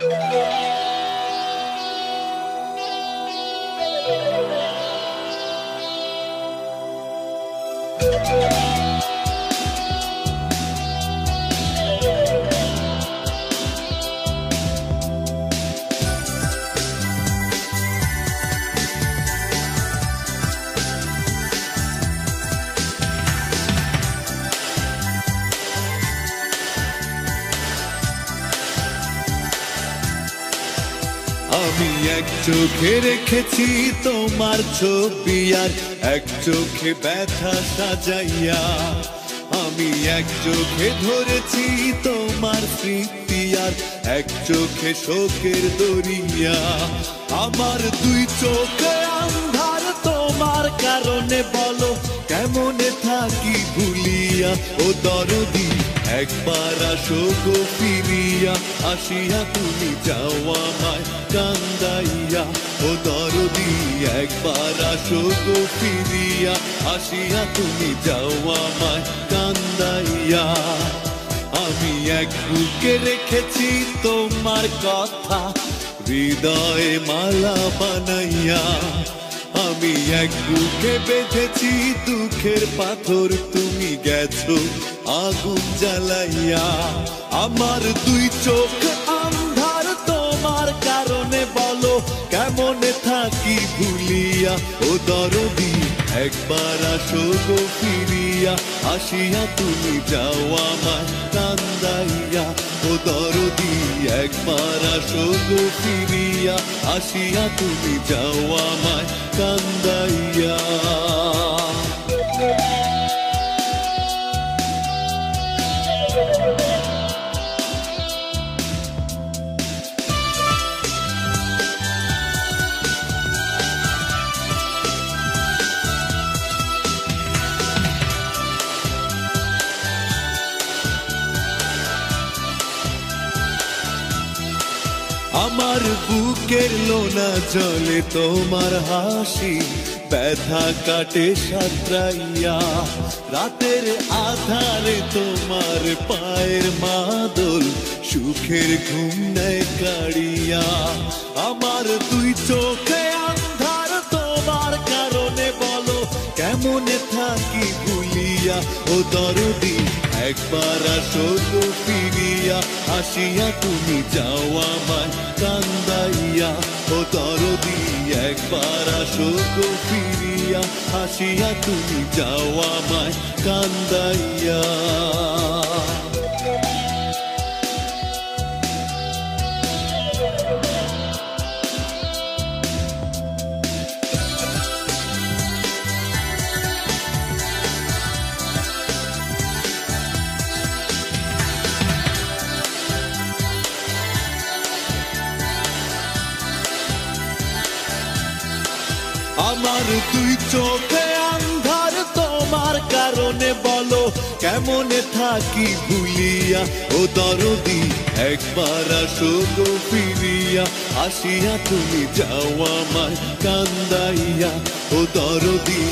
আমি এক চোখে রেখেছি তোমার ছবি আর এক চোখে ব্যথা সাজাইয়া, আমি এক চোখে ধরেছি তোমার স্মৃতি আর এক চোখে শোকের দরিয়া। আমার দুই চোখে আন্ধার তোমার কারণে, বলো কেমনে থাকি ভুলিয়া। ও দরদি একবার আসো গো ফিরিয়া, আসিয়া তুমি যাও আমায় কান্দাইয়া। ও দরদি একবার আসো গো ফিরিয়া, আসিয়া তুমি যাও আমায় কান্দাইয়া। আমি এক বুকে রেখেছি তোমার কথা, হৃদয়ে মালা বানাইয়া। আমি এক বুকে বেঁধেছি দুঃখের পাথর, তুমি গেছো আগুন জ্বালাইয়া। আমার দুই চোখ আন্ধার তোমার কারণে, বলো কেমনে থাকি ভুলিয়া। ও দরদি একবার আসো গো ফিরিয়া, আসিয়া তুমি যাও আমায় কান্দাইয়া। ও দরদি একবার আসো গো ফিরিয়া, আসিয়া তুমি যাও আমায় কান্দাইয়া। আমার বুকের লোনা জলে তোমার হাসি, ব্যথা কাটে সাঁতরাইয়া। রাতের আধারে তোমার পায়ের মাদল, সুখের ঘুম নেয় কাড়িয়া। আমার দুই চোখে আন্ধার তোমার কারণে, বলো কেমনে থাকি ভুলিয়া। ও দরদি একবার আসো গো ফিরিয়া, আসিয়া তুমি যাও আমায় কান্দাইয়া। ও দরদি একবার আসো গো ফিরিয়া, আসিয়া তুমি যাও আমায় কান্দাইয়া। আমার দুই চোখে আন্ধার তোমার কারণে, বলো কেমনে থাকি ভুলিয়া। ও দরদি একবার আসো গো ফিরিয়া, আসিয়া তুমি যাও আমায় কান্দাইয়া। ও দরদি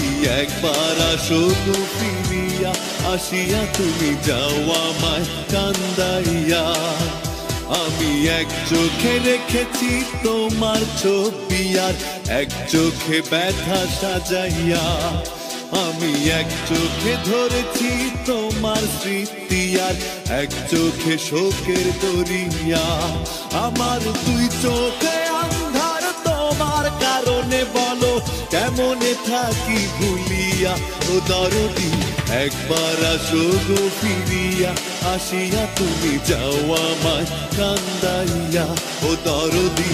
একবার আসো গো ফিরিয়া, আসিয়া তুমি যাও আমায় কান্দাইয়া। আমি এক চোখে রেখেছি তোমার ছবি আর এক চোখে ব্যথা সাজাইয়া, আমি এক চোখে ধরেছি তোমার স্মৃতি আর এক চোখে শোকের দরিয়া। আমার দুই চোখে আন্ধার তোমার কারণে, বলো কেমনে থাকি ভুলিয়া। ও দরদি একবার আসো গো ফিরিয়া, আসিয়া তুমি যাও আমায় কান্দাইয়া। ও দরদি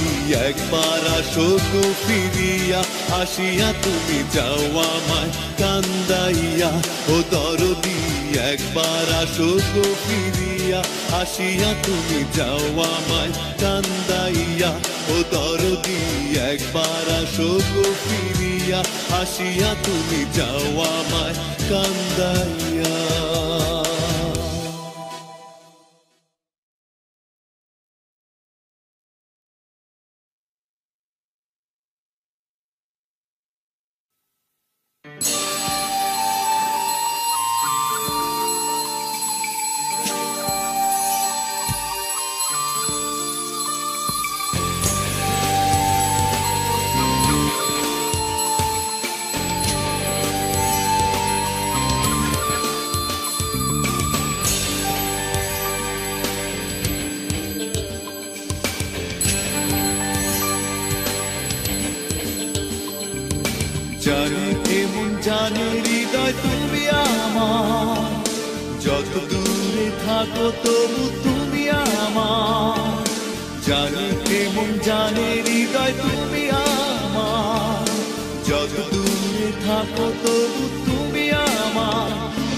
একবার আসো গো ফিরিয়া, আসিয়া তুমি যাও আমায় কান্দাইয়া। ও দরদি একবার আসো গো ফিরিয়া, আসিয়া তুমি যাও আমায় কান্দাইয়া। ও দরদি একবার আসো গো ফিরিয়া, আসিয়া তুমি যাও আমায় কান্দাইয়া। হৃদয় তুমি আমার, যত দূরে থাকো তবু তুমি আমার। জানি কেমন জানে হৃদয় তুমি আমার, যত দূরে থাকো তবু তুমি আমার।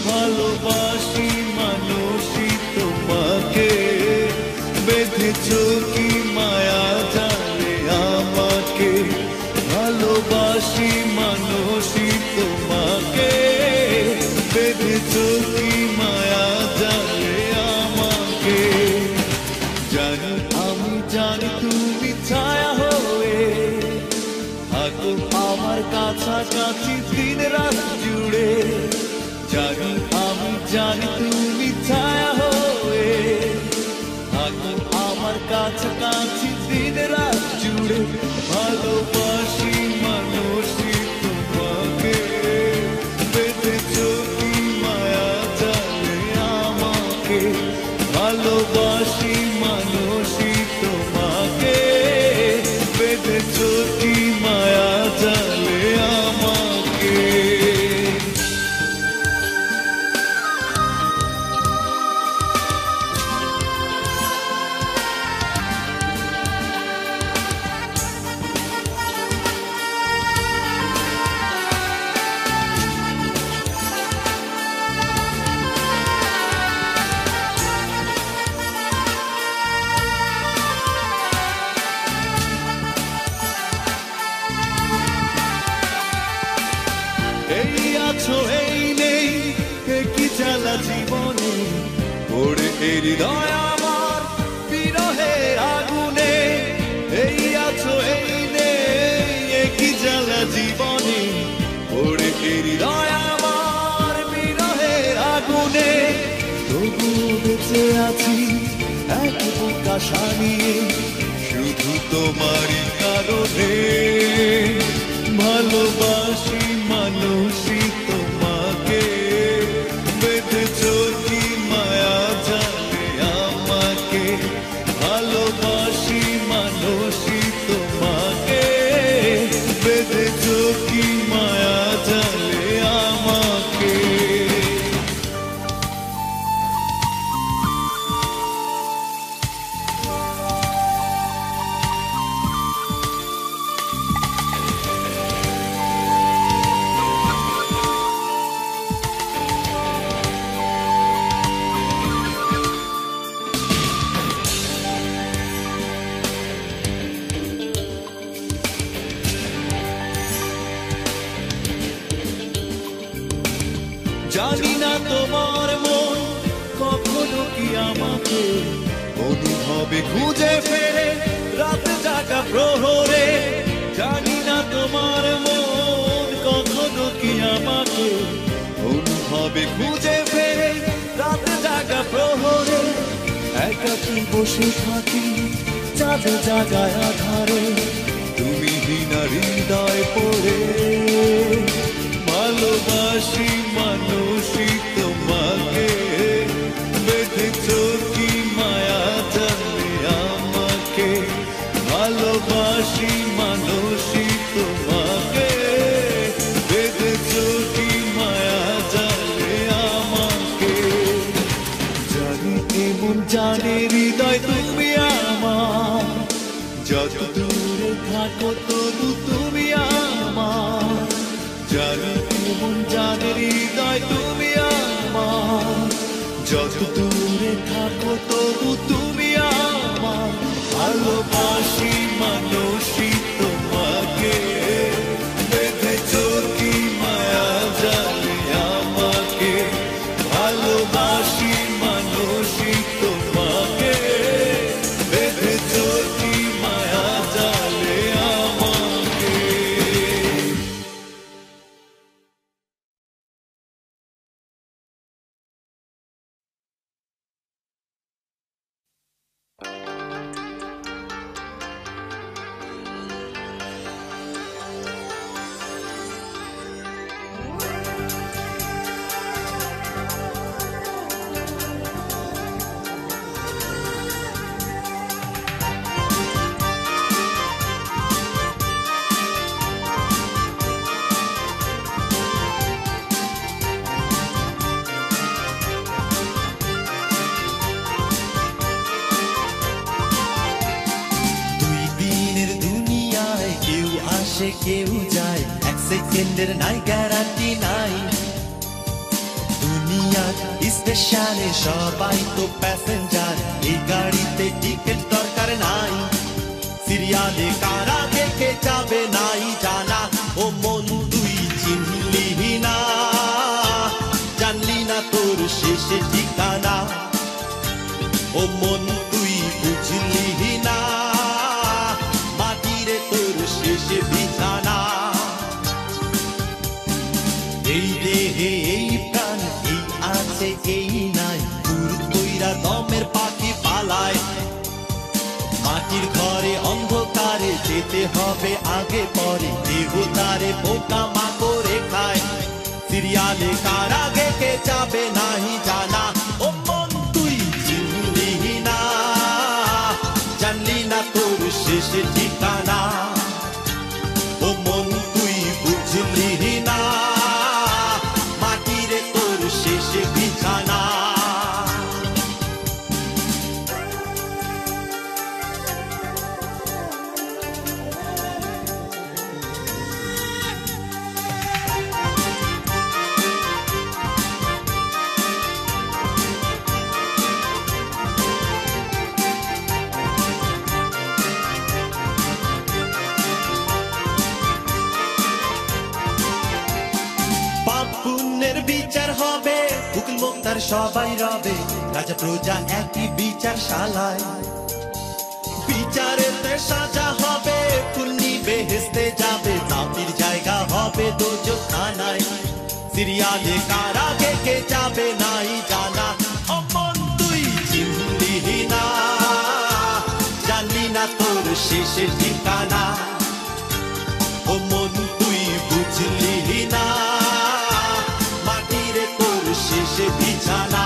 ভালোবাসি মানুষই তোমাকে, বেঁধেছ কি মায়া জানে আমাকে। ভালোবাসি মানুষই তোমাকে, বেঁধেছ কি মায়া জানে আমাকে। জানি আমি জানি তুমি ছায়া হয়ে থাকো আমার কাছাকাছি দিন রাত জুড়ে। জানি আমি জানি তুমি ছায়া হয়ে থাকো আমার কাছাকাছি দিন রাত জুড়ে। ভালোবাসি মানুষই তোমাকে, বেঁধেছ কি মায়া জানে আমাকে। ভালোবাসি মানুষই তোমাকে, বেঁধেছ কি মায়া জানে আমাকে। এই আছো এই নেই, কি জ্বালা জীবনে পড়ে হৃদয় আমার বিরহের আগুনে। এই আছো এই নেই, কি জ্বালা জীবনে পড়ে হৃদয় আমার বিরহের আগুনে। তবু বেঁচে আছি এক বুক আশা নিয়ে, শুধু তোমারই কারণে। ভালোবাসি মানুষই তোমাকে, বেঁধেছ কি মায়া জানে আমাকে। ভালোবাসি মানুষই তোমাকে, বেঁধেছ কি মায়া জানে আমাকে। জানি না তোমার মন কখনো কি আমাকে অনুভবে খুঁজে ফেরে রাত জাগা প্রহরে। জানি না তোমার মন কখনো কি আমাকে অনুভবে খুঁজে ফেরে রাত জাগা প্রহরে। একাকী বসে থাকি চাঁদে জাগায় আধারে, তুমি হীনা হৃদয় পড়ে। ভালোবাসি মানুষই তোমাকে, বেঁধেছ কি মায়া জানে আমাকে। ভালোবাসি মানুষই তোমাকে, বেঁধেছ কি মায়া জানে আমাকে। জানি এমন জানে হৃদয় তুমি আমার, যত দূরে থাকো তবু তুমি আমার। জানি এমন জানে হৃদয় তুমি আমার, যত দূরে থাকো তবু তুমি আমার। ভালোবাসি মানুষই তোমাকে, বেঁধেছ কি মায়া জানে আমাকে। ভালোবাসি মানুষই তোমাকে, বেঁধেছ কি মায়া জানে আমাকে। আসে কেউ যায়, এক সেকেন্ডের নাই গ্যারান্টি নাই। দুনিয়ার স্টেশনে সবাই তো প্যাসেঞ্জার, এই গাড়িতে টিকিট দরকার নাই। সিরিয়ালে কারা দেখে যাবে নাই জানা, ও মন তুই চিনলি না, জানলি না তোর শেষে ঠিকানা। ও মন তুই বুঝলি না, মাটিরে তোর শেষে বিছানা। এই দেহে এই প্রাণ, এই আছে এই নাই, দূর কইরা দমের পাখি পালায়। মাটির ঘরে অন্ধকারে যেতে হবে আগে পরে, দেহ তারে পোকা মাকড়ে খায়। সিরিয়ালে কার আগে কে যাবে নাহি জানা, ও মন তুই চিনলি না, জানলি না তোর শেষে ঠিকানা। ও মন তুই বুঝলি না, মাটিরে তোর শেষে বিছানা। পুণ্যের বিচার হবে, উকিল মোক্তার সবাই রবে, রাজা প্রজা একই বিচার শালায়। বিচারেতে সাজা হবে, পুণ্যি বেহেশতে যাবে, পাপীর জায়গা হবে দোজখ খানায়। সিরিয়ালে কার আগে কে যাবে নাই জানা, ও মন তুই চিনলি না, জানলি না তোর শেষে ঠিকানা। ও মন তুই বুঝলি না, শেষে বিছানা।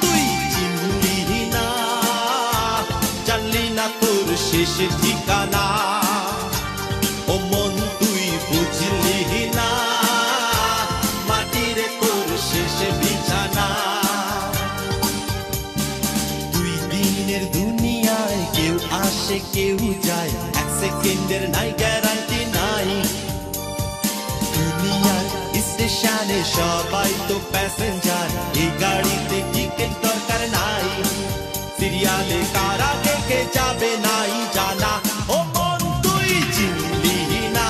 তুই চিনলি না, জানলি না তোর শেষে ঠিকানা। ও মন তুই বুঝলি না, শেষে বিছানা। দুই দিনের দুনিয়ায় কেউ আসে কেউ যায়, এক সেকেন্ডের নাই গ্যারান্টি নাই। দুনিয়ার স্টেশনে সবাই তো প্যাসেঞ্জার, এই গাড়িতে টিকিট দরকার নাই। সিরিয়ালে কার আগে কে যাবে নাই জানা, ও মন তুই চিনলি না,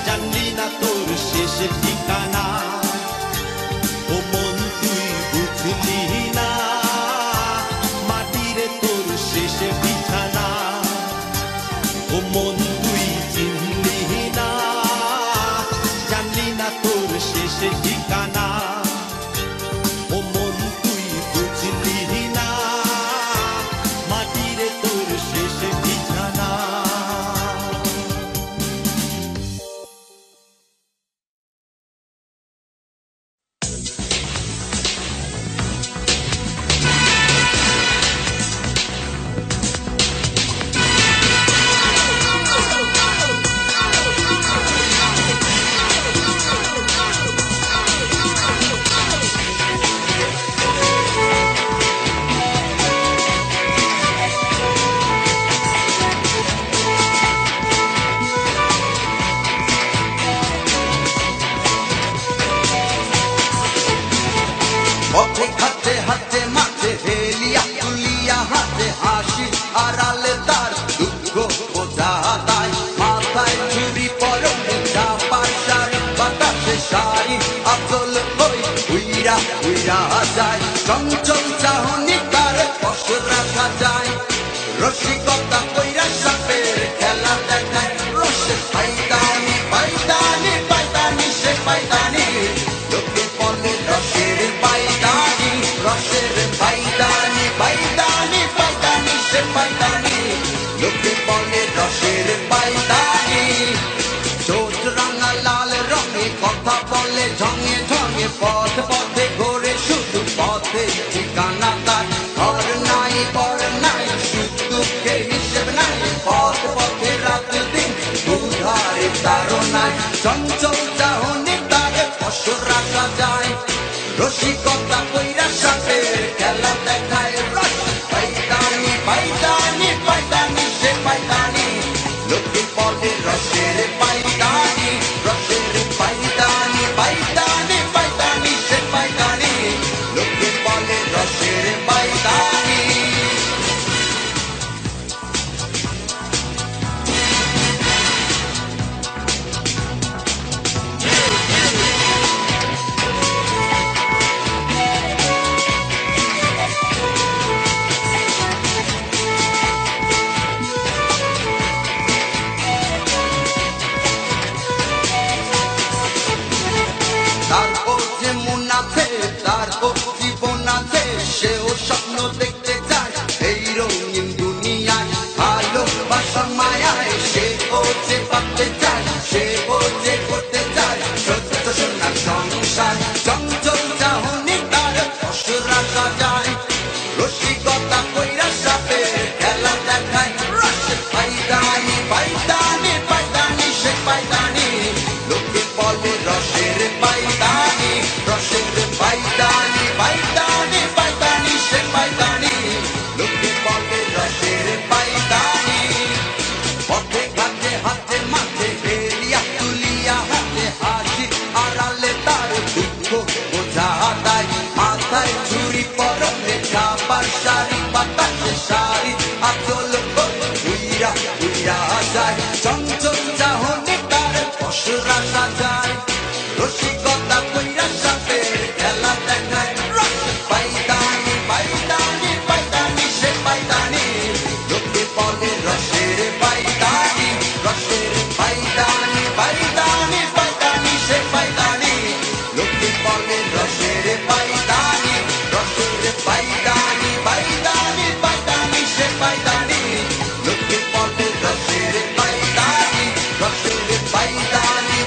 জানলি না তোর শেষে ঠিকানা। ও মন তুই বুঝলি না, মাটিরে তোর শেষে বিছানা। ও মন তুই চিনলি না, জানলি না তোর শেষে ঠিকানা। ও মন তুই বুঝলি না, মাটিরে তোর শেষে বিছানা। পথে ঘাটে হাতে মাঠে হেলিয়া তুলিয়া হাতে হাসি, আড়ালে তার দুঃখ বোঝা তাই। মাথায় চুরি পরনে চাপা শাড়ি, বাতাসে শাড়ি আচল হই উইরা উইরা যায়। চঞ্চল চাহনি তার কষ্ট রাখা যায়, রসিকতা কইরা সাপের খেলা দেখায়। রসে পাইদানি পাইদানি পাইদানি সে পাইদানি, লোকে বলে রসের পাইদানি, রসের পাইদানি পাইদানি পাইদানি সে পাইদানি, লোকে বলে রসের পাইদানি। চোট রাঙা লাল রঙে কথা বলে ঝঙে ঝঙে, পথ পথে ঘোরে শুধু পথে ঠিকানা তার। ঘর নাই পর নাই সুখ দুঃখে রসিকতা কইরা সাপে খেলা দেখায় রসে পাইদানি পাইদানি পাইদানি সে পাইদানি লোকে বলে রসের পাইদানি পাইদানি পাইদানি সে পাইদানি লোকে বলে রসের পাইদানি পথে ঘাটে হাতে মাঠে হেলিয়া তুলিয়া হাতে হাসি আড়ালে তার দুঃখ বোঝা দেয় মাথায় ঝুড়ি পরনে চাপার শাড়ি বাতাসে শাড়ি আচল উইরা উইরা যায় চঞ্চল চাহনে তার পশরা সাজায় রসিকতা কইরা সাথে খেলা দেখায় রসে পাইদানি পাইদানি পাইদানি সে পাইদানি লোকে বলে রসের পাইদানি পাইদানি পাইদানি সে পাইদানি লোকে বলে রসের পাইদানি পাইদানি পাইদানি সে পাইদানি লোকে বলে রসের পাইদানি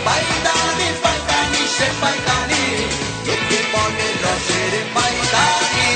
পাইদানি সে পাইদানি লোকে বলে রসের পাইদানি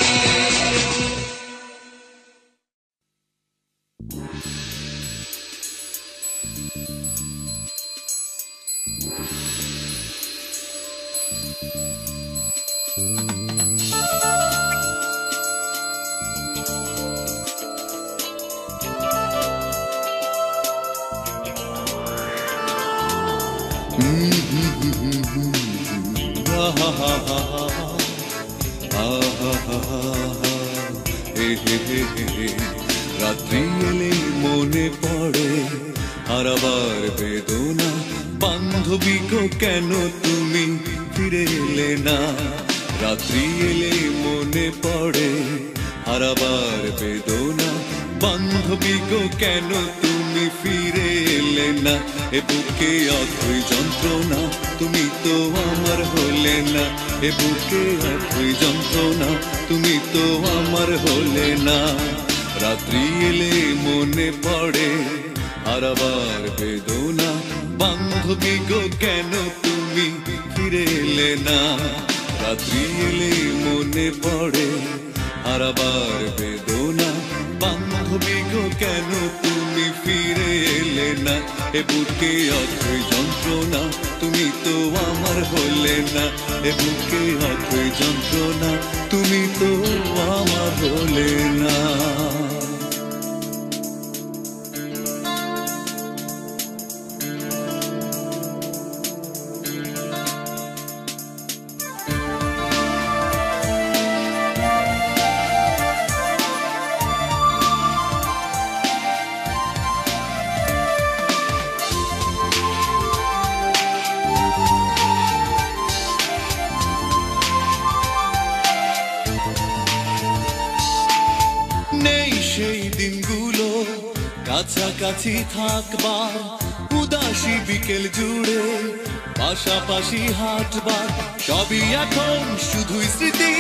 রাত্রি এলে মনে পড়ে হারাবার বেদনা বান্ধবী গো কেন তুমি ফিরে এলে না রাত্রি এলে মনে পড়ে হারাবার বেদনা বান্ধবী গো কেন তুমি ফিরে এলে না এ বুকে অথই যন্ত্রণা তুমি তো আমার হলে না এ বুকে অথই যন্ত্রণা তুমি তো আমার হলে না রাত্রি এলে মনে পড়ে হারাবার বেদনা বান্ধবী গো কেন তুমি ফিরে এলে না রাত্রি এলে মনে পড়ে হারাবার বেদনা বান্ধবী গো কেন তুমি ফিরে এলে না এ বুকে অথই যন্ত্রণা তুমি তো আমার হলে না এ বুকে অথই যন্ত্রণা তুমি তো আমার হলে না কাছাকাছি থাকবার উদাসী বিকেল জুড়ে পাশাপাশি হাঁটবার সবই এখন শুধুই স্মৃতি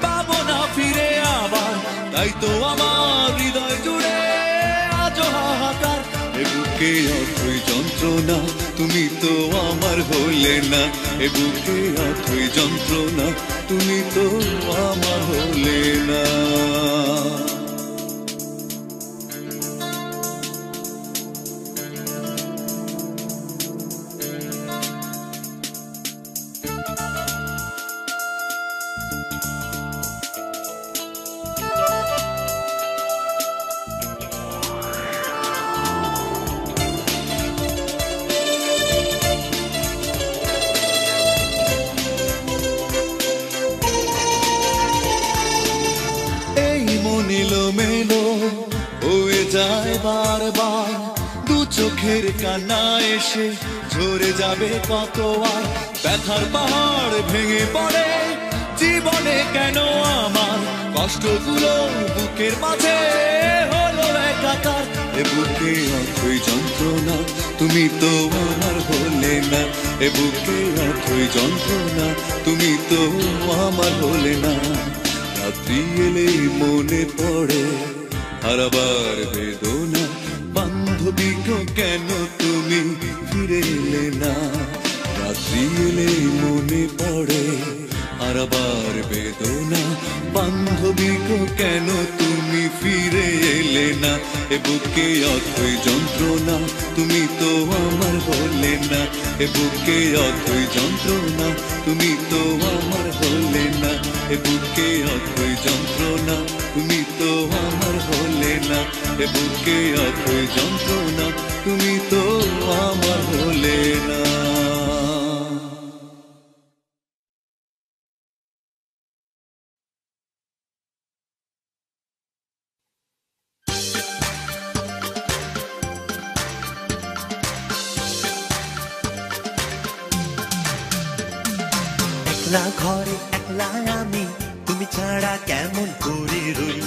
পাবো না ফিরে আবার তাই তো আমার হৃদয় জুড়ে আজ হাহাকার এ বুকে অথই যন্ত্রণা তুমি তো আমার হলে না এ বুকে অথই যন্ত্রণা তুমি তো আমার হলে না বারবার দু চোখের কান্না এসে ঝরে যাবে কত আর ব্যথার পাহাড় ভেঙে পড়ে জীবনে কেন আমার কষ্টগুলো বুকের মাঝে হলো একাকার এ বুকে অথই যন্ত্রণা তুমি তো আমার হলে না এ বুকে অথই যন্ত্রণা তুমি তো আমার হলে না রাত্রি এলে মনে পড়ে হারাবার বেদনা বান্ধবী গো কেন তুমি ফিরে এলে না রাত্রি এলে মনে পড়ে আর আবার বেদনা। বান্ধবী গো কেন তুমি ফিরে এলে না? এ বুকে অথই যন্ত্রণা, তুমি তো আমার হলে না। এ বুকে অথই যন্ত্রণা, তুমি তো আমার হলে না। এ বুকে অথই যন্ত্রণা, তুমি তো আমার হলে না। এ বুকে অথই যন্ত্রণা, তুমি তো আমার হলে না। একলা ঘরে একলা আমি, তুমি ছাড়া কেমন করে রই।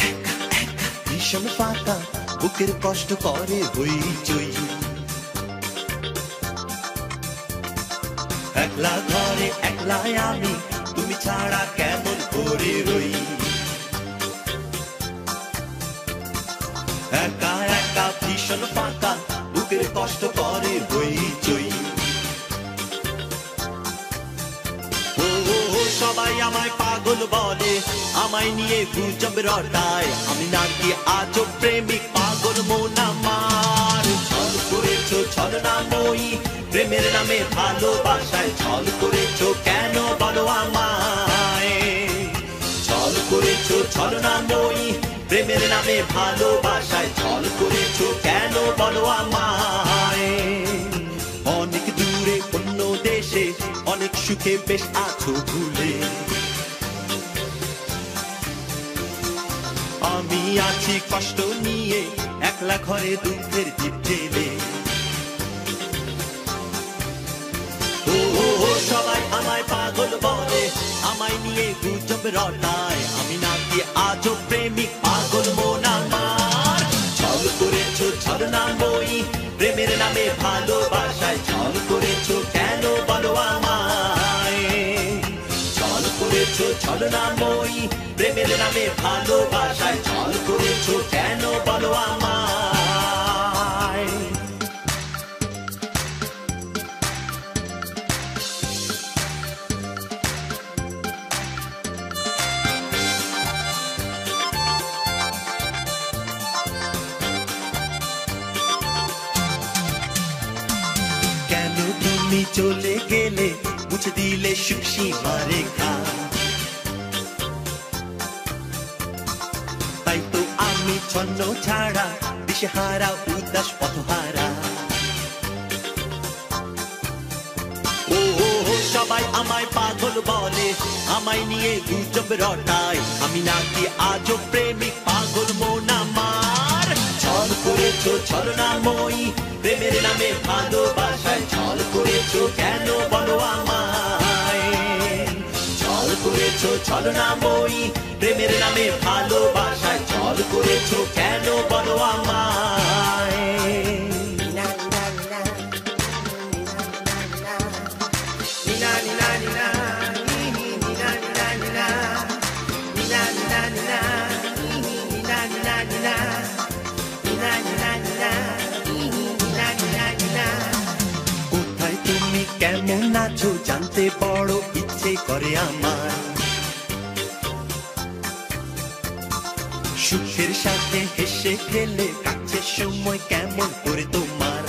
একা একা ভীষণ ফাঁকা, বুকের কষ্ট করে হইচই। একলা ঘরে একলা আমি, তুমি ছাড়া কেমন করে রই। একা একা ভীষণ ফাঁকা, বুকের কষ্ট করে হইচই। সবাই আমায় পাগল বলে, আমায় নিয়ে গুজব রটায়। আমি নাকি আজব প্রেমিক, পাগল মন আমার। ছল করেছো ছলনাময়ী, প্রেমের নামে ভালোবাসায় ছল করেছো কেন বলো আমায়। ছল করেছো ছলনাময়ী, প্রেমের নামে ভালোবাসায় ছল করেছো কেন বলো আমায়। অনেক দূরে অন্য দেশে, অনেক সুখে বেশ আছো ভুলে। আমি আছি কষ্ট নিয়ে, একলা ঘরে দুঃখের দ্বীপ জেলে। সবাই আমায় পাগল বলে, আমায় নিয়ে গুজব রটায়। আমি নাকি আজব প্রেমিক, পাগল মন আমার। ছল করেছো ছলনাময়ী, প্রেমের নামে ভালোবাসায় ছল করেছো কেন বলো আমায়। ছল করেছো ছলনাময়ী, প্রেমের নামে ভালোবাসায় ছল করেছো কেন বলো আমায়। চলে গেলে মুছে দিলে সুখ সীমা রেখা। তাই তো আমি ছন্ন ছাড়া, দিশেহারা উদাস পথহারা। সবাই আমায় পাগল বলে, আমায় নিয়ে গুজব রটায়। আমি নাকি আজব প্রেমিক, পাগল মন আমার। ছল করেছো ছলনাময়ী, প্রেমের নামে ভালোবাসায় ছল করেছো কেন বলো আমায়। ছল করেছো ছলনাময়ী, প্রেমের নামে ভালোবাসায় ছল করেছো কেন বলো আমায়। কোথায় তুমি কেমন আছো জানতে বড় ইচ্ছে করে আমার। সুখের সাথে হেসে খেলে কাছে সময় কেমন করে তোমার।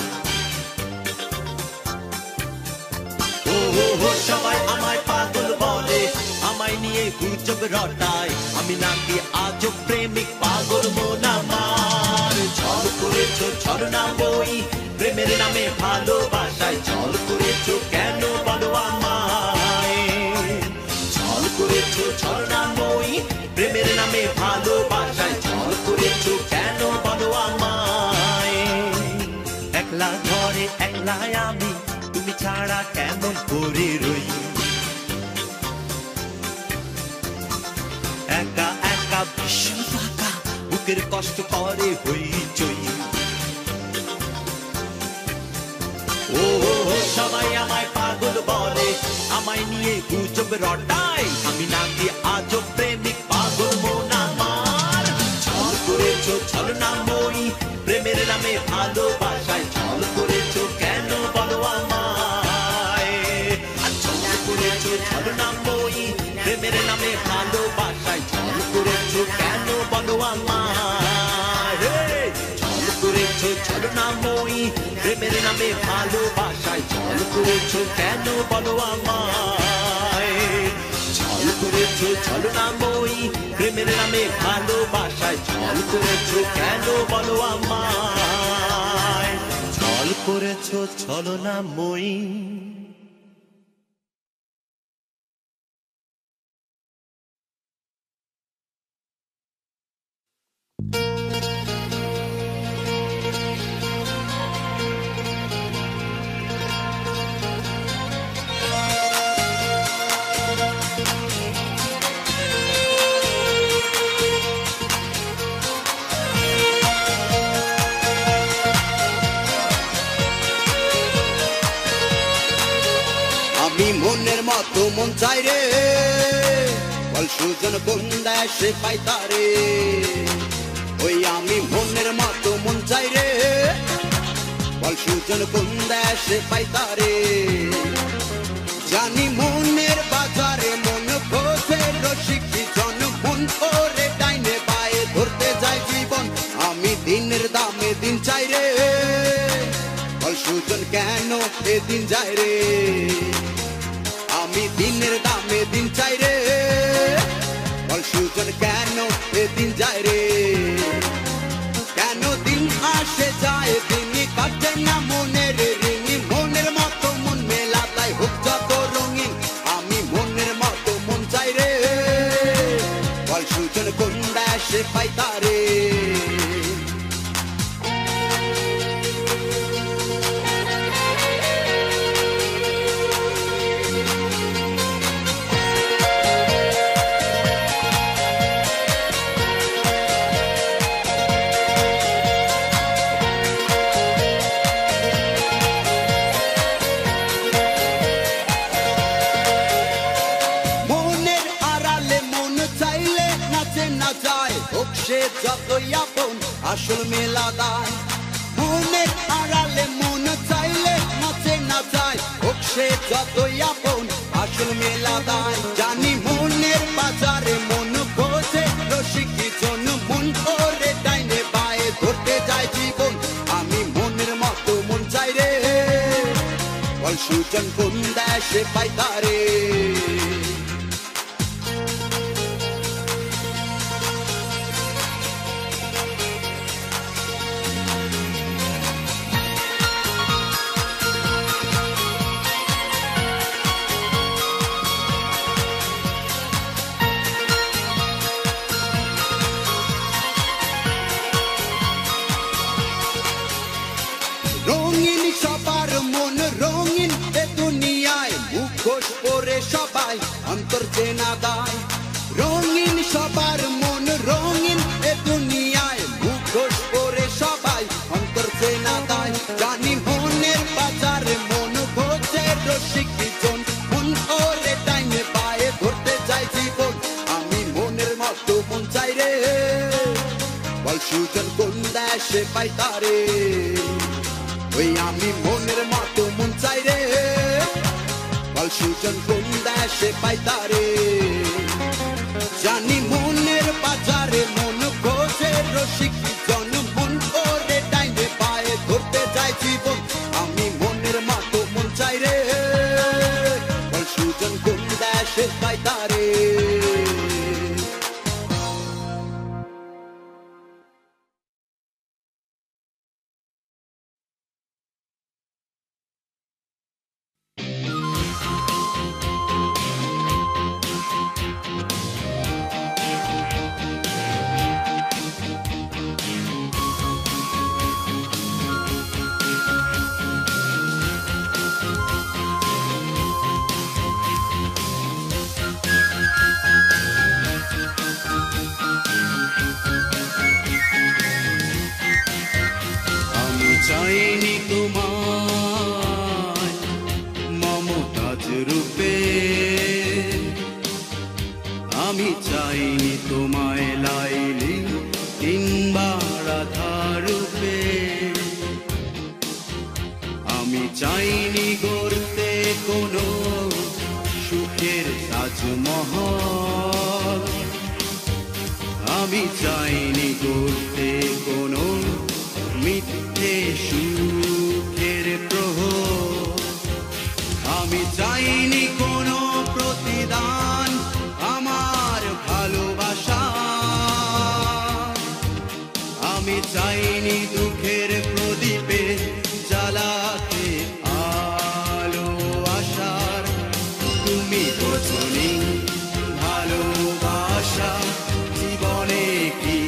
সবাই আমায় পাগল বলে, আমায় নিয়ে গুজব রটায়। আমি নাকি আজব প্রেমিক, পাগল মন আমার। ছল করেছো ছলনাময়ী, প্রেমের নামে ভালোবাসায় ছল করেছো কেন বলো আমায়। ছল করেছো ছলনাময়ী, প্রেমের নামে ভালোবাসায় ছল করেছো কেন বলো আমায়। একলা ঘরে একলা আমি, তুমি ছাড়া কেমন করে রই। একা একা ভীষণ ফাঁকা, বুকের কষ্ট করে হইচই। সবাই আমায় পাগল বলে, আমায় নিয়ে গুজব রটায়। আমি নাকি আজব প্রেমিক, পাগল মন আমার। ছল করেছো ছলনাময়ী, প্রেমের নামে ভালোবাসায় ছল করেছো কেন বলো আমায়। নামে ভালোবাসায় ছল করেছো কেন বলো আমায় ছল করেছো ছলনাময়ী প্রেমের নামে ভালোবাসায় ছল করেছো কেন বলো আমায় ছল করেছো ছলনাময়ী প্রেমের নামে ভালোবাসায় ছল করেছো কেন বলো আমায় ছল করেছো ছলনাময়ী আমি মনের মতো মন চাই রে বল সুজন কোন দেশে পাই তারে ওই আমি মনের মতো মন চাই রে বল সুজন কোন দেশে পাই তারে জানি মনের বাজারে মন খোঁজে রসিকি জন মন করে ডাইনে বায়ে ধরতে যায় জীবন আমি দিনের দামে দিন চাই রে বল সুজন কেন এদিন যায় রে আমি দিনের দামে দিন চাই রে বল সুজন কেন এদিন যায় রে কেন দিন আসে যায় দিনই কাটে না মনের রিঙি মনের মতো মন মেলাতাই হোক যত রঙিন আমি মনের মতো মন চাই রে বল সুজন কোন দেশে পাই তারে সে যতই আপন আসল মেলা দায় মনের আড়ালে মন চাইলে নাচে না যায় হোক সে যতই আপন আসল মেলা দায় জানি মনের বাজারে মন খোঁজে রসিকি জন মন করে ডাইনে বায়ে ধরতে যায় জীবন আমি মনের মতো মন চাই রে বল সুজন কোন দেশে পাই তারে সবাই অন্তর চেনা দায় রঙিন সবার মন রঙিন এ দুনিয়ায় মুখোশ পরে সবাই অন্তর চেনা দায় জানি মনের বাজারে মন খোঁজে রসিকি জন মন করে ডাইনে বায়ে ধরতে চাই জীবন আমি মনের মতো মন চাই রে বল সুজন কোন দেশে পাই তারে ওই আমি মনের মতো মন চাই রে বল সুজন কোন দেশে পাই তারে জানি মনের বাজারে মন খোঁজে রসিকি জন মন করে ডাইনে পায়ে ধরতে যায় জীবন আমি মনের মতো মন চাই রে বল সুজন কোন দেশে পাই তারে চাইনি তোমায় মমতাজ রূপে আমি চাইনি তোমায় লাইলি কিংবা রাধা রূপে আমি চাইনি গড়তে কোনো সুখের তাজমহল। আমি চাইনি করতে কোনো মিথ্যে সুখের প্রহর, আমি চাইনি কোনো প্রতিদান আমার ভালোবাসা, আমি চাইনি দুঃখের প্রদীপে জ্বালাতে আলো আশার। তুমি বোঝনি ভালোবাসা জীবনে কি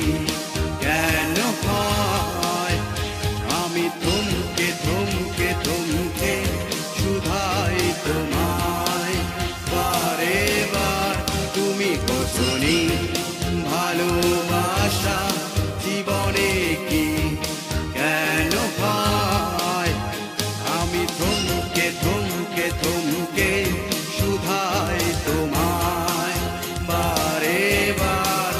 কেন হয়, আমি থমকে থমকে থমকে শুধাই তোমায় বারে বার। তুমি বোঝনি ভালোবাসা জীবনে কি কেন হয়, আমি থমকে থমকে থমকে শুধাই তোমায় বারে বার।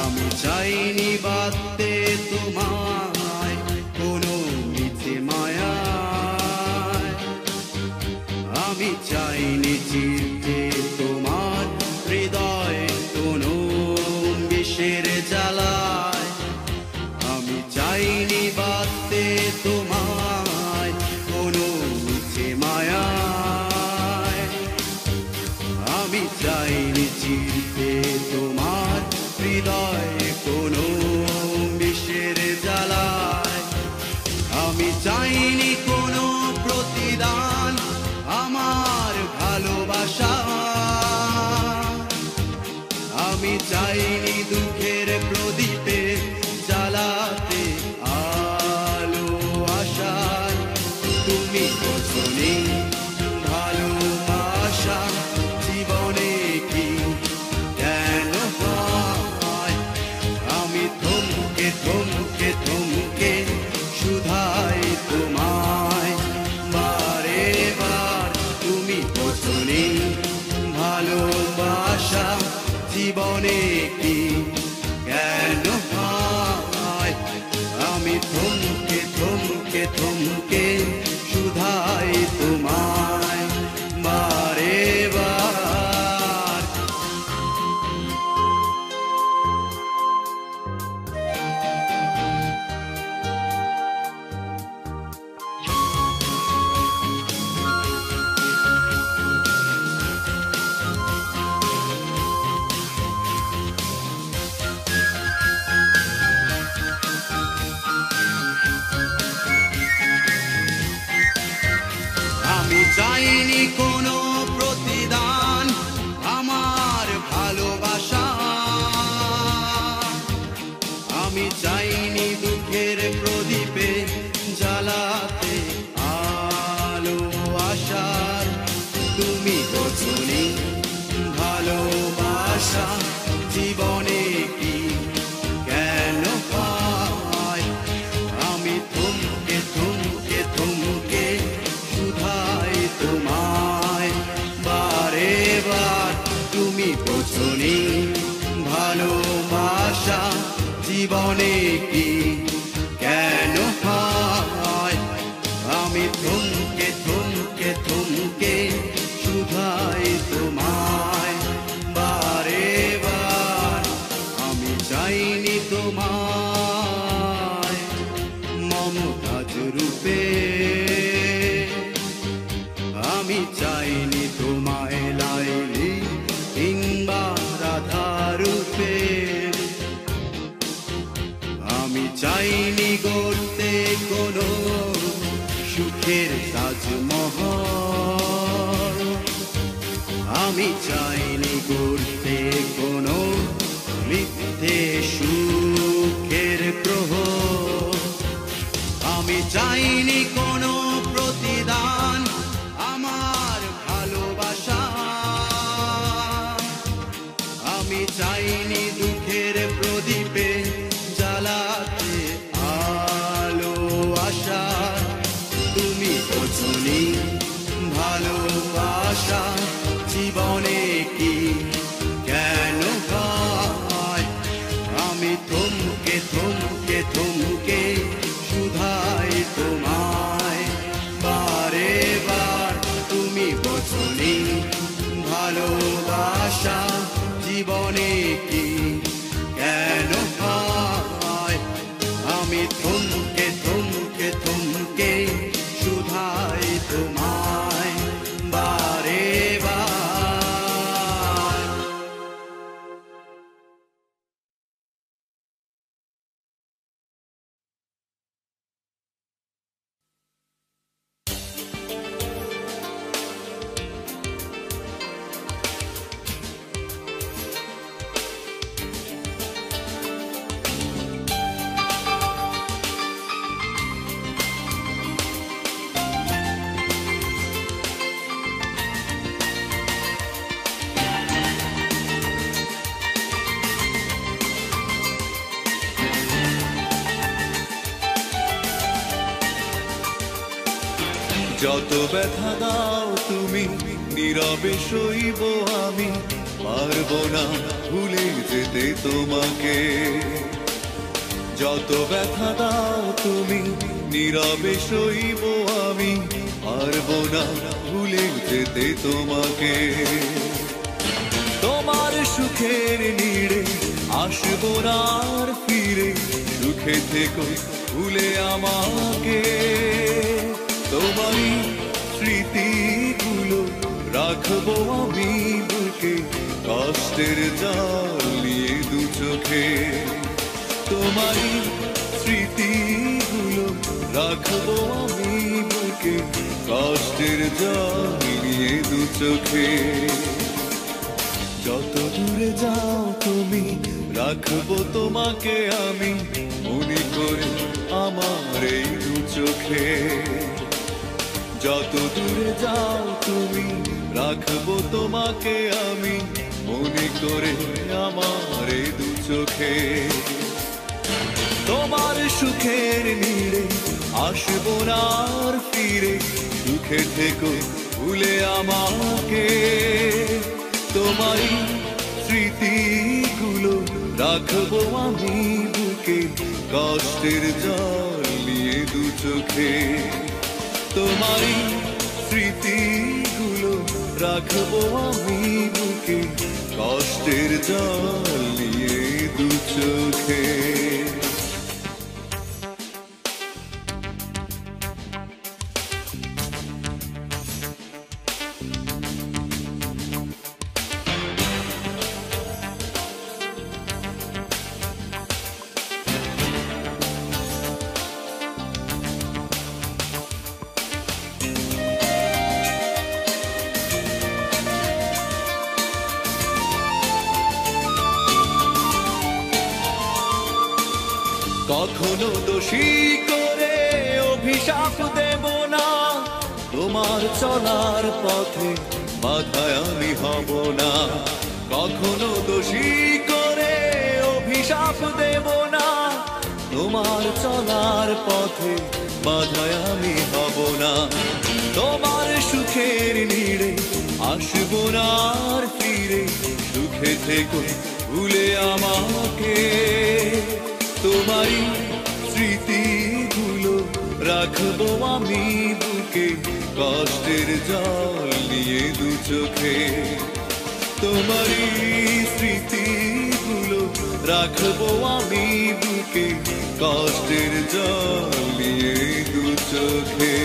আমি চাইনি বাঁধতে তোমায় কোনো মিথ্যে মায়ায়, আমি চাইনি চিরতে তোমার হৃদয় কোনো বিষের জ্বালায়, আমি চাইনি বাঁধতে তোমায় কোনো মিথ্যে মায়ায়, আমি চাইনি চিরতে তোমার হৃদয় কোনো বিষের জ্বালায়, আমি চাইনি কোনো প্রতিদান আমার ভালোবাসা, আমি চাইনি দুঃখের প্রদীপে জ্বালাতে আলো আশার। তুমি বোঝনি ভালোবাসা জীবনে কি কেন হয়, আমি থমকে থমকে থমকে শুধাই তোমায় বারে বার। তুমি বোঝনি ভালোবাসা জীবনে কি কেন হয়, আমি থমকে থমকে থমকে শুধাই তোমায় বারে বার। আমি চাইনি কোনো প্রতিদান আমার ভালোবাসা, আমি চাইনি দুঃখের প্রদীপে জ্বালাতে আলো আশার। তুমি বোঝনি ভালোবাসা জীবনে কি কেন হয়, আমি থমকে থমকে থমকে শুধাই তোমায় বারে বার। তুমি বোঝনি ভালোবাসা জীবনে কি কেন হয়, আমি থমকে থমকে থমকে শুধাই তোমায় বারে বার। আমি চাইনি তোমায় মমতাজ রূপে, আমি চাইনি তোমায় লাইলি কিংবা রাধা রূপে, আমি চাইনি গড়তে কোনো সুখের তাজমহল, আমি চাইনি গড়তে কোনো মিথ্যে সুখের প্রহর, আমি চাইনি কোনো প্রতিদান আমার ভালোবাসা, আমি চাইনি দুঃখের প্রদীপে জ্বালাতে আলো আশা। তুমি বোঝনি ভালোবাসা জীবনে কি কেন হয়, আমি থমকে থমকে থমকে শুধাই তোমায় বারে বার। তুমি বোঝনি ভালোবাসা জীবনে কি কেন হয় আমি থমকে থমকে থমকে শুধাই তোমায় বারে বার। যত ব্যথা দাও তুমি নীরবে সইব আমি, পারবো না ভুলে যেতে তোমাকে। যত ব্যথা দাও তুমি নীরবে সইব আমি, পারবো না ভুলে যেতে তোমাকে। তোমার সুখের নীড়ে আসবো না আর ফিরে, সুখে থেকো ভুলে আমাকে। তোমারই স্মৃতিগুলো রাখবো আমি বুকে, কষ্টের জল নিয়ে দু চোখে। তোমারই স্মৃতিগুলো রাখবো আমি বুকে, কষ্টের জল নিয়ে দু চোখে। যত দূরে যাও তুমি রাখবো তোমাকে আমি, মনে করে আমার এই দু চোখে। যত দূরে যাও তুমি রাখবো তোমাকে আমি, মনে করে আমার এই দু চোখে। তোমার সুখের নীড়ে আসবো না আর ফিরে, সুখে থেকো ভুলে আমাকে। তোমারই স্মৃতিগুলো রাখবো আমি বুকে, কষ্টের জল নিয়ে দু চোখে। তোমারই স্মৃতিগুলো রাখবো আমি বুকে, কষ্টের জল নিয়ে দু চোখে। কখনো দোষী করে অভিশাপ দেব না, তোমার চলার পথে বাধায় আমি হব না। কখনো দোষী করে অভিশাপ দেব না, তোমার চলার পথে বাধায় আমি হব না। তোমার সুখের নীড়ে আসবো না আর ফিরে, সুখে থেকো ভুলে আমাকে। তোমারই স্মৃতিগুলো রাখবো আমি বুকে, কষ্টের জল নিয়ে দু চোখে। তোমারই স্মৃতিগুলো রাখবো আমি বুকে, কষ্টের জল নিয়ে দু চোখে।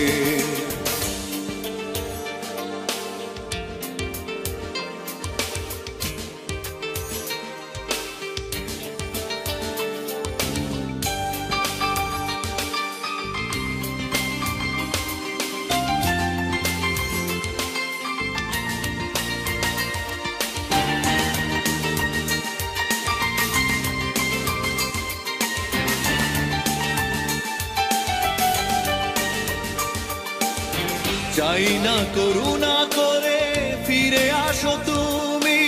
চাই না করুণা করে ফিরে আসো তুমি,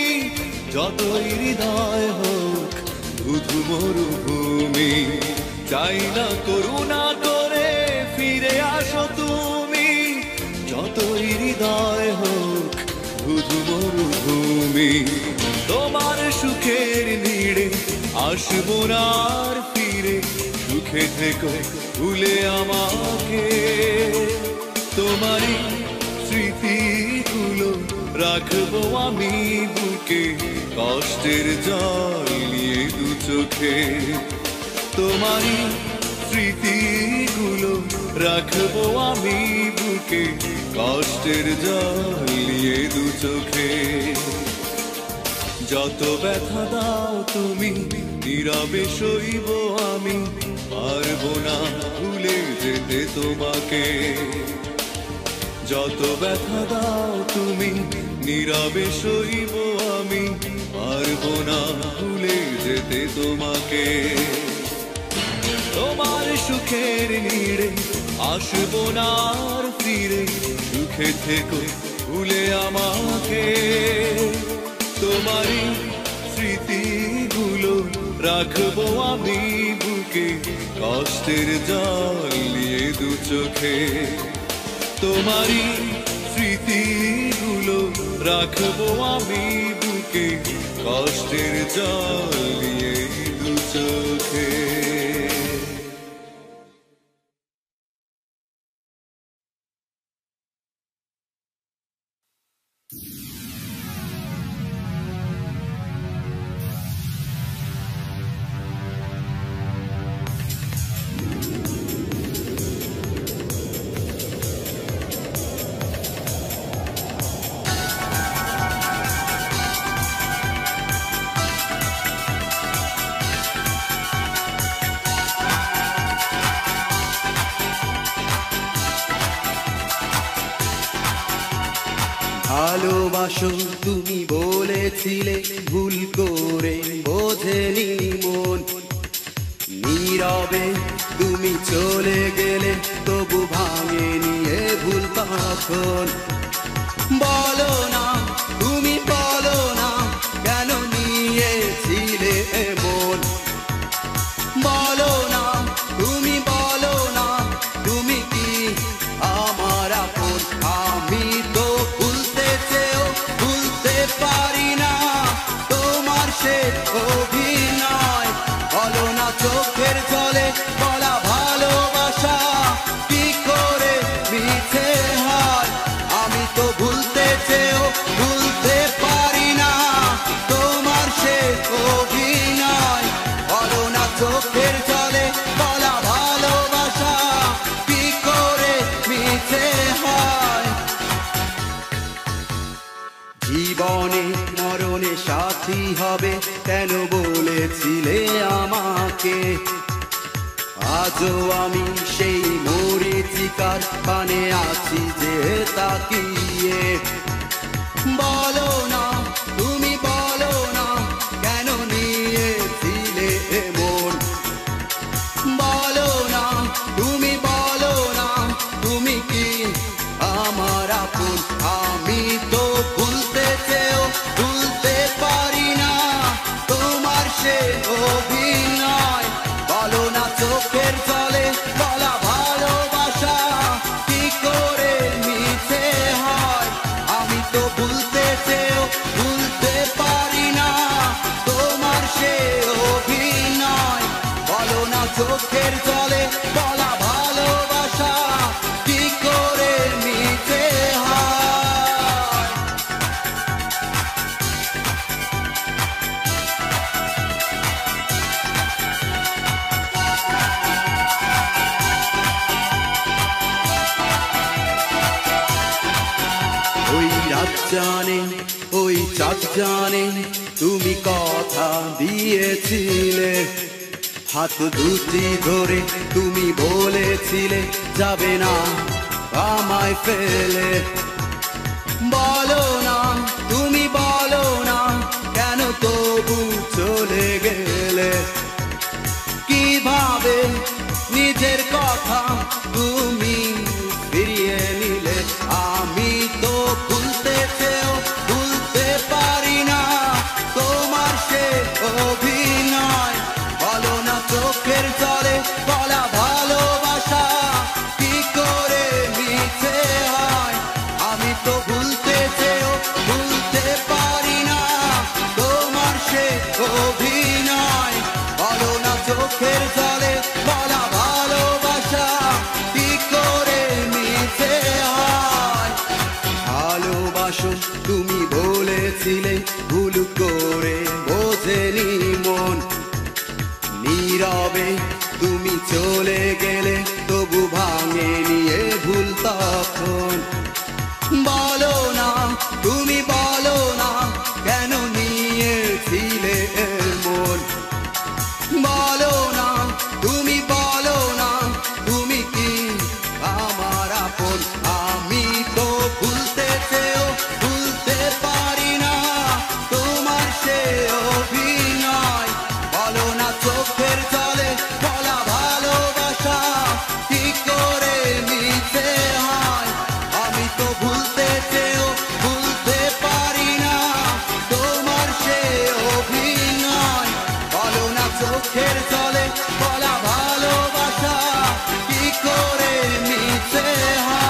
যতই হৃদয় হোক ধুধু মরুভূমি। চাই না করুণা করে ফিরে আসো তুমি, যতই হৃদয় হোক ধুধু মরুভূমি। তোমার সুখের নীড়ে আসবো না আর ফিরে, সুখে থেকো ভুলে আমাকে। তোমারই স্মৃতিগুলো রাখবো আমি বুকে, কষ্টের জল নিয়ে দু চোখে তোমারই স্মৃতিগুলো রাখবো আমি বুকে কষ্টের জল নিয়ে দু চোখে যত ব্যথা দাও তুমি নীরবে সইব আমি পারবো না ভুলে যেতে তোমাকে যত ব্যথা দাও তুমি নীরবে সইব আমি পারবো না ভুলে যেতে তোমাকে তোমার সুখের নীড়ে আসবো না আর ফিরে সুখে থেকো ভুলে আমাকে তোমারই স্মৃতিগুলো রাখবো আমি বুকে কষ্টের জল নিয়ে দু চোখে তোমারই স্মৃতিগুলো রাখবো আমি বুকে কষ্টের জল নিয়ে দু চোখে ভালোবাসো তুমি বলেছিলে ভুল করে বোঝেনি মন নীরবে তুমি চলে গেলে তবু ভাঙেনি এ ভুল তখন বলো না তুমি বলো না কেন নিয়েছিলে মন বলো না তুমি বলো না তুমি কি আমার আপন আমি তো ভুলতে চেয়েও ভুলতে পারি না তোমার সে অভিনয় বলো না চোখের জলে বলা ভালোবাসা কি করে মিছে হয় আমি তো ভুলতে চেয়েও ভুলতে পারি না তোমার সে অভিনয় বলো না চোখের জলে বলা ভালোবাসা কি করে মিছে হয় জীবনে মরণে সাথী হবে কেন বলেছিলে আমাকে আজও আমি সেই মরীচিকার পানে আছি যে তাকিয়ে বলো না তুমি বলো না কেন নিয়েছিলে মন বলো না তুমি বলো না তুমি কি আমার আপন আমি তো ভুলতে চেয়েও ভুলতে পারি না তোমার সে অভিনয় বলো না চোখের জলে বলা ভালোবাসা কি করে মিছে হয় আমি তো ভুলতে চেয়েও ভুলতে পারি না তোমার সে অভিনয় বলো না চোখের জলে বলা ভালোবাসা কি করে মিছে হয় ওই রাত জানে ওই চাঁদ জানে তুমি কথা দিয়েছিলে হাত দুটি ধরে তুমি বলেছিলে যাবে না আমায় ফেলে বলো না তুমি বলো না কেন তবু চলে গেলে কিভাবে নিজের কথা তুমি ফিরিয়ে নিলে আমি তো ভুলতে চেয়েও ভুলতে পারি না তোমার সে অভিনয় বলো না চোখের জলে বলা ভালোবাসা কি করে মিছে হয় আমি তো ভুলতে চেয়েও ভুলতে পারি না তোমার সে অভিনয় বলো না চোখের জলে বলা ভালোবাসা কি করে মিছে হয় ভালোবাসো তুমি বলেছিলে ভুল করে নীরবে তুমি চলে গেলে তবু ভাঙেনি এ ভুল তখন। বলো না তুমি বলো না কেন নিয়েছিলে মন। বলো না তুমি বলো না তুমি কি আমার আপন। আমি তো ভুলতে চেয়েও ভুলতে পারি না তোমার সে অভিনয়। বলো না চোখের জলে বলা ভালোবাসা কি করে মিছে হয়। আমি তো ভুলতে চেয়েও ভুলতে পারি না তোমার সে অভিনয়। বলো না চোখের জলে বলা ভালোবাসা কি করে মিছে হয়।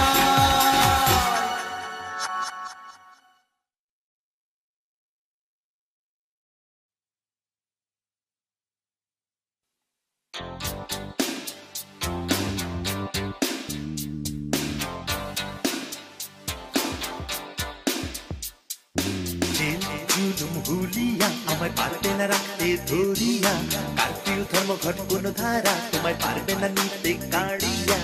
জুলুম হুলিয়া আমায় পারবে না রাখতে ধরিয়া। কারফিউ ধর্মঘট কোন ধারা তোমায় পারবে না নিতে কাড়িয়া।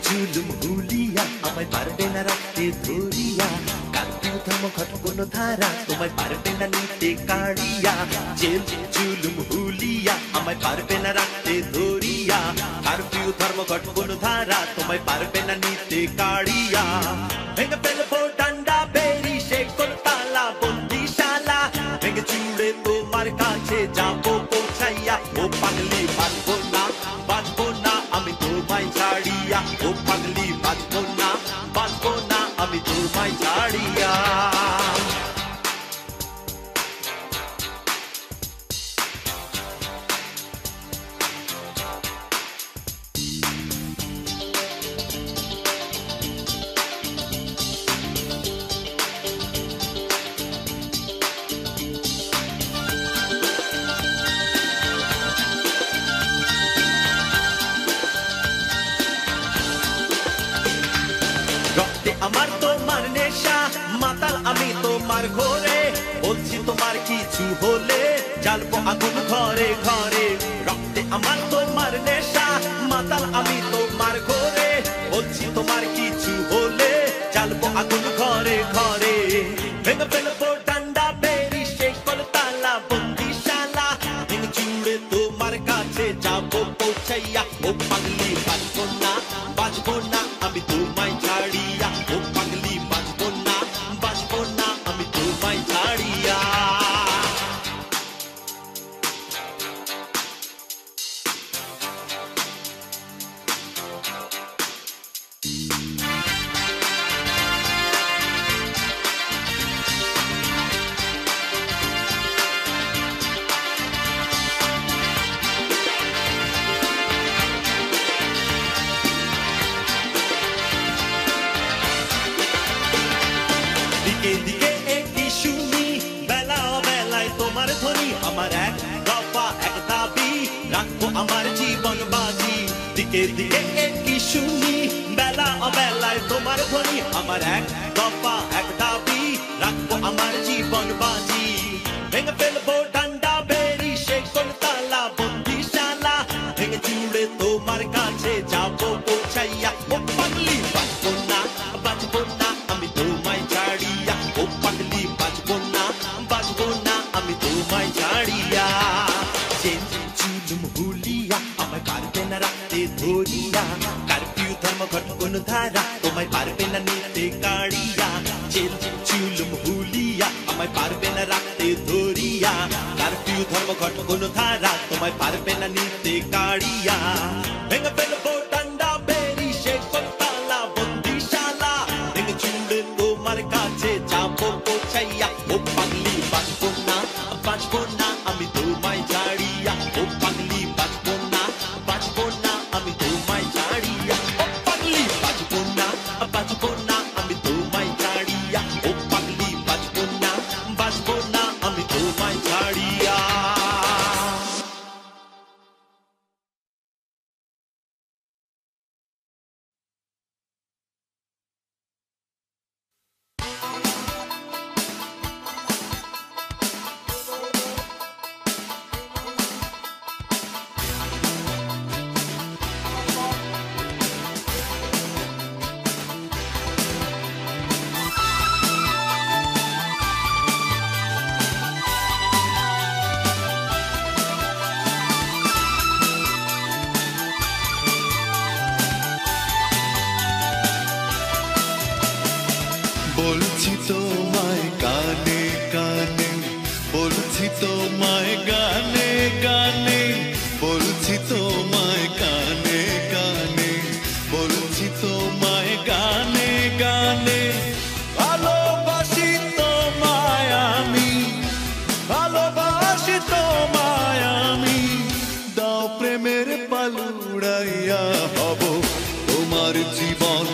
জুলুম হুলিয়া আমায় পারবে না রাখতে ধরিয়া। কারফিউ ধর্মঘট কোন ধারা তোমায় পারবে না নিতে কাড়িয়া। জুলুম হুলিয়া আমায় পারবে না রাখতে ধরিয়া। কারফিউ ধর্মঘট কোন ধারা তোমায় পারবে না নিতে কাড়িয়া। ভেঙে ফেলবো ডান্ডা বেরি সে কোন তালা বন্দিশালা। ভেঙে চুড়ে তোমার কাছে যাবো পৌঁছাইয়া। ও পাগলি বাঁচবো না বাঁচবো না আমি তোমায় ছাড়িয়া। ও পাগলি বাঁচবো না বাঁচবো না আমি তোমায় ছাড়িয়া। রক্তে আমার তোমার নেশা মাতাল আমি তোমার ঘরে। বলছি তোমার কিছু হলে জ্বালবো আগুন ঘরে ঘরে। রক্তে আমার তোমার নেশা মাতাল আমি তোমার ঘরে। বলছি তোমার কিছু হলে জ্বালবো আগুন ঘরে ঘরে। ভেঙে ফেলবো ডান্ডা বেরি সে কোন তালা বন্দিশালা। ভেঙে চুড়ে তোমার কাছে যাবো পৌঁছাইয়া। ও পাগলি বাঁচবো না বাঁচবো না আমি তোমায় ছাড়িয়া। ও পাগলি বাঁচবো না বাঁচবো না আমি তোমায় ছাড়িয়া। দিকে দিকে একটি শুনি বেলা বেলায় তোমার ধ্বনি। আমার এক দফা এক দাবি রাখবো আমার জীবন বাজি। দিকে দিকে একটি শুনি বেলা বেলায় তোমার ধ্বনি। আমার এক দফা এক দাবি রাখবো আমার জীবন বাজি। ভেঙে ফেলবো ডান্ডা বেরি সে কোন তালা বন্দিশালা। ভেঙে চুড়ে তোমার কাছে যাবো পৌঁছাইয়া। ও পাগলি বাঁচবো না বাঁচবো না আমি তোমায় ছাড়িয়া। ও পাগলি বাঁচবো না বাঁচবো না আমি তোমায় ছাড়িয়া। জুলুম হুলিয়া আমায় পারবে না রাখতে ধরিয়া। কারফিউ ধর্মঘট কোন ধারা তোমায় পারবে না নিতে কাড়িয়া। জুলুম হুলিয়া আমায় পারবে না রাখতে ধরিয়া। কারফিউ ধর্মঘট কোন ধারা তোমায় পারবে না নিতে কাড়িয়া। ভেঙে ফেলবো ডান্ডা বেরি সে কোন তালা বন্দিশালা। ভেঙে চুড়ে তোমার কাছে যাবো পৌঁছাইয়া। ও পাগলি বাঁচবো না বাঁচবো না আমি তোমায় ছাড়িয়া। ও পাগলি বাঁচবো না বাঁচবো না আমি তোমায় ছাড়িয়া। ও পাগলি বাঁচবো না বাঁচবো না আমি তোমায় ছাড়িয়া। ও পাগলি বাঁচবো না বাঁচবো না আমি তোমায় ছাড়িয়া। বলছি তোমায় কানে কানে, বলছি তোমায় গানে গানে, বলছি তোমায় কানে কানে, বলছি তোমায় গানে গানে। ভালোবাসি তোমায় আমি, ভালোবাসি তোমায় আমি, দাও প্রেমের পালুড়াইয়া হব তোমার জীবন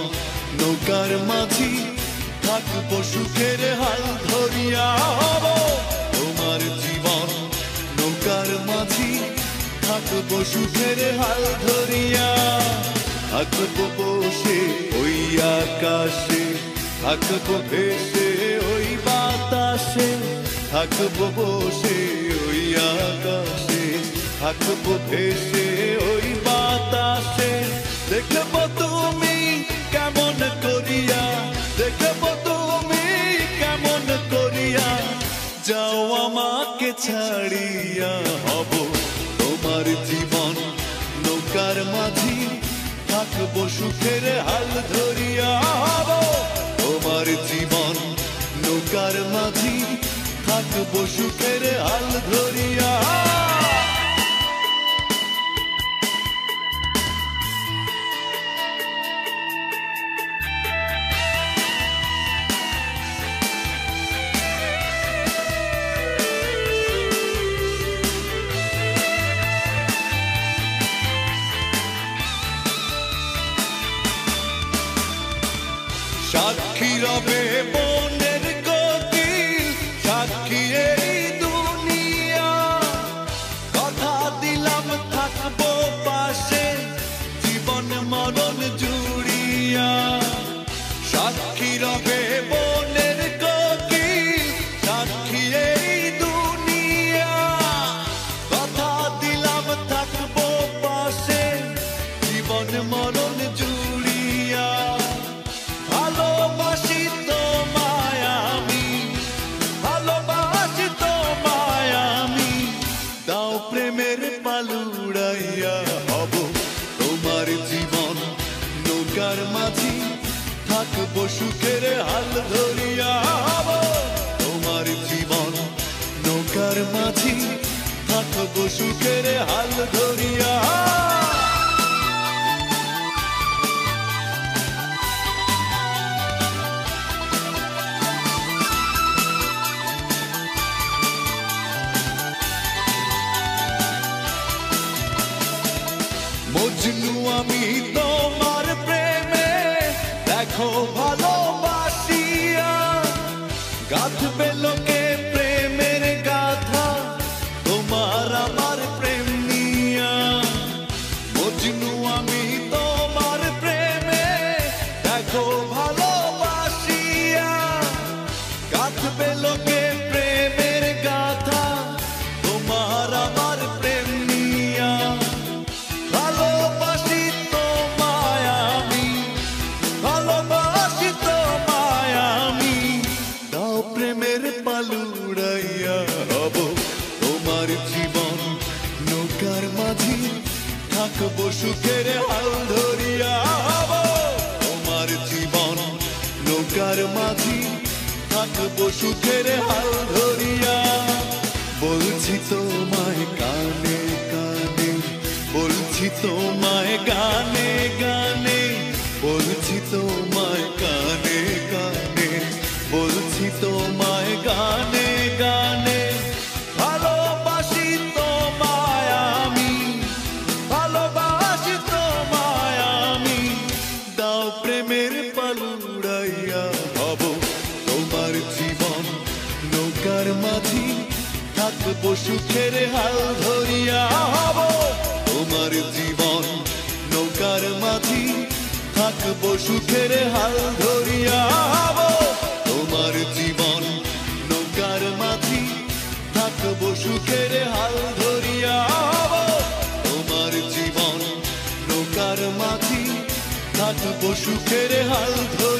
নৌকার মাঝি, থাকবো সুখের হাল ধরিয়া হব তোমার জীবন নৌকার মাঝি, থাকবো সুখের হাল ধরিয়া। থাকবো বসে ওই আকাশে, থাকবো ভেসে ওই বাতাসে, থাকবো বসে ওই আকাশে, থাকবো ভেসে ওই বাতাসে। দেখবো তুমি কেমন করিয়া, দেখবো তুমি কেমন করিয়া যাও আমাকে ছাড়িয়া। হব তোমার জীবন নৌকার মাঝি, থাকবো সুখের হাল ধরিয়া। হব তোমার জীবন নৌকার মাঝি, থাকবো সুখের হাল ধরিয়া। সাক্ষী রবে বনের কোকিল, সাক্ষী এই দুনিয়া, কথা দিলাম থাকবো পাশে জীবন মরণ জুড়িয়া। সাক্ষী রবে বনের কোকিল, সাক্ষী এই দুনিয়া, কথা দিলাম থাকবো পাশে জীবন মরণ জুড়িয়া। ভালোবাসি তোমায় আমি, ভালোবাসি তোমায় আমি, দাও প্রেমের পালুড়াইয়া হব তোমার জীবন নৌকার মাঝি, থাকবো সুখের হাল ধরিয়া। হব তোমার জীবন নৌকার মাঝি, থাকবো সুখের হাল ধরিয়া। মজনু আমি তোমার প্রেমে, দেখো ভালোবাসিয়া, গাঁথবে লোকে প্রেমের গাথা তোমার আমার প্রেম নিয়া। মজনু আমি তোমার প্রেমে, দেখো ভালোবাসিয়া, গাঁথবে লোকে প্রেমের গাথা তোমার আমার প্রেম নিয়া। ভালোবাসি তোমায় আমি, ভালোবাসি তোমায় আমি, দাও প্রেমের পালুড়াইয়া। হব তোমার জীবন নৌকার মাঝি, থাকবো সুখের হাল ধরিয়া। হব তোমার জীবন নৌকার মাঝি, থাকবো সুখের হাল ধরিয়া। বলছি তোমায় কানে কানে, বলছি তোমায় গানে গানে, বলছি তোমায় কানে কানে, বলছি তোমায় গানে গানে। ভালোবাসি তোমায় আমি, ভালোবাসি তোমায় আমি, দাও প্রেমের পালুড়াইয়া। হব তোমার জীবন নৌকার মাঝি, থাকবো সুখের হাল ধরিয়া। হব তোমার জীবন নৌকার মাঝি, থাকবো সুখের হাল ধরিয়া। হব তোমার জীবন নৌকার মাঝি, থাকবো সুখের হাল ধরিয়া। হব তোমার জীবন নৌকার মাঝি, থাকবো সুখের হাল ধরিয়া।